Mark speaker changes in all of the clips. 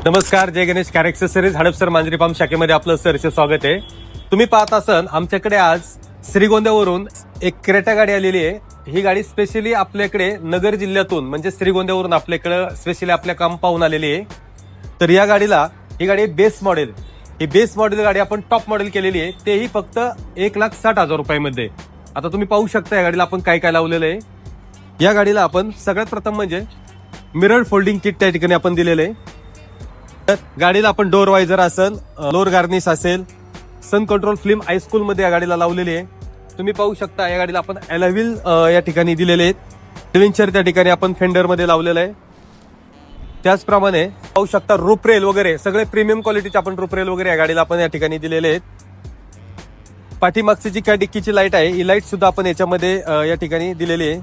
Speaker 1: नमस्कार, जय Ganesh. Car accessories Hadapsar मांजरी form शाखेमध्ये आपलं सहर्ष स्वागत आहे. तुम्ही पाहत असाल आमच्याकडे आज श्रीगोंद्यावरून एक क्रेटा गाडी आलेली आहे. ही गाडी स्पेशली आपल्याकडे नगर जिल्ह्यातून म्हणजे श्रीगोंद्यावरून आपल्याकडे स्पेशली आपल्या काम पाहून आलेली आहे. तर या गाडीला ही गाडी बेस मॉडेल, ही बेस मॉडेल गाडी आपण टॉप मॉडेल केलेली आहे, तेही फक्त 1,60,000 रुपयामध्ये. आता तुम्ही पाहू शकता या गाडीला आपण काय काय लावलेलं आहे. या गाडीला आपण सगळ्यात प्रथम म्हणजे मिरर फोल्डिंग किट त्या ठिकाणी आपण दिलेलं आहे. तर गाडीला आपण डोर वायझर असेल, फ्लोर गार्निश असेल, सन कंट्रोल फिल्म हायस्कूल मध्ये या गाडीला लावलेली आहे. तुम्ही पाहू शकता या गाडीला आपण अलॉय या ठिकाणी दिलेले आहेत. ट्विंचर त्या ठिकाणी आपण फेंडर मध्ये लावलेलं आहे. त्याचप्रमाणे पाहू शकता रूप रेल वगैरे सगळे प्रीमियम क्वालिटीचे आपण रूप रेल वगैरे या गाडीला आपण या ठिकाणी दिलेले आहेत. पाठीमागची जी काय डिक्कीची लाईट आहे ही लाईट सुद्धा आपण याच्यामध्ये या ठिकाणी दिलेली आहे.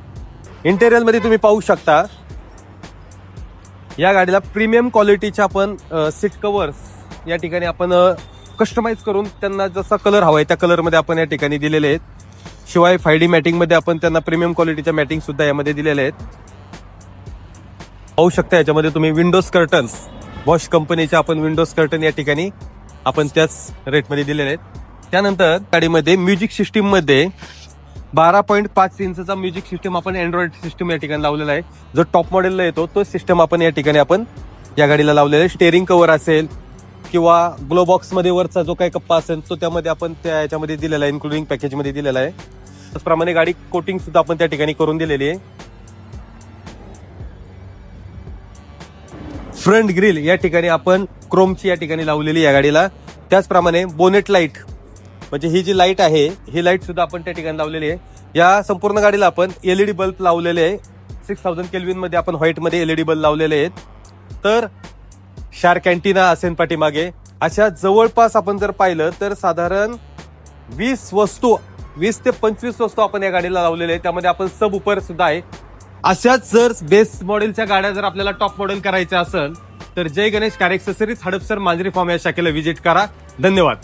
Speaker 1: इंटेरियर मध्ये तुम्ही पाहू शकता या गाडीला प्रीमियम क्वालिटीच्या आपण सीट कव्हर्स या ठिकाणी आपण कस्टमाइज करून त्यांना जसा कलर हवाय त्या कलर मध्ये आपण या ठिकाणी दिलेले आहेत. शिवाय 5D मॅटिंग मध्ये आपण त्यांना प्रीमियम क्वालिटीच्या मॅटिंग सुद्धा यामध्ये दिलेले आहेत. पाहू शकता याच्यामध्ये तुम्ही विंडोज कर्टन, बॉश कंपनीचे आपण विंडोज कर्टन या ठिकाणी आपण त्याच रेटमध्ये दिलेले आहेत. त्यानंतर गाडीमध्ये म्युझिक सिस्टीम मध्ये 12.5 इंचचा म्युझिक सिस्टम आपण अँड्रॉइड सिस्टम या ठिकाणी लावलेला आहे. जो टॉप मॉडेलला येतो तो सिस्टम आपण या ठिकाणी आपण या गाडीला लावलेला आहे. स्टेअरिंग कव्हर असेल किंवा ग्लो बॉक्स मध्ये वरचा जो काही कप्पा असेल तो त्यामध्ये आपण त्या याच्यामध्ये दिलेला आहे, इन्क्लुडिंग पॅकेज मध्ये दिलेला आहे. त्याचप्रमाणे गाडी कोटिंग सुद्धा आपण त्या ठिकाणी करून दिलेली आहे. फ्रंट ग्रिल या ठिकाणी आपण क्रोमची या ठिकाणी लावलेली या गाडीला. त्याचप्रमाणे बोनेट लाईट म्हणजे ही जी लाईट आहे ही लाईट सुद्धा आपण त्या ठिकाणी लावलेली आहे. या संपूर्ण गाडीला आपण एलईडी बल्ब लावलेले आहे. 6000 केल्विन मध्ये आपण व्हाईट मध्ये एलईडी बल्ब लावलेले आहेत. तर शार्क अँटिना असेल पाठीमागे. अशा जवळपास आपण जर पाहिलं तर साधारण 20 ते 25 वस्तू आपण या गाडीला लावलेल्या आहे. त्यामध्ये आपण सब उपर सुद्धा आहे. अशाच जर बेस मॉडेलच्या गाड्या जर आपल्याला टॉप मॉडेल करायच्या असेल तर जय गणेश कार एक्सेसरीज हडपसर मांजरी फार्म या शाखेला व्हिजिट करा. धन्यवाद.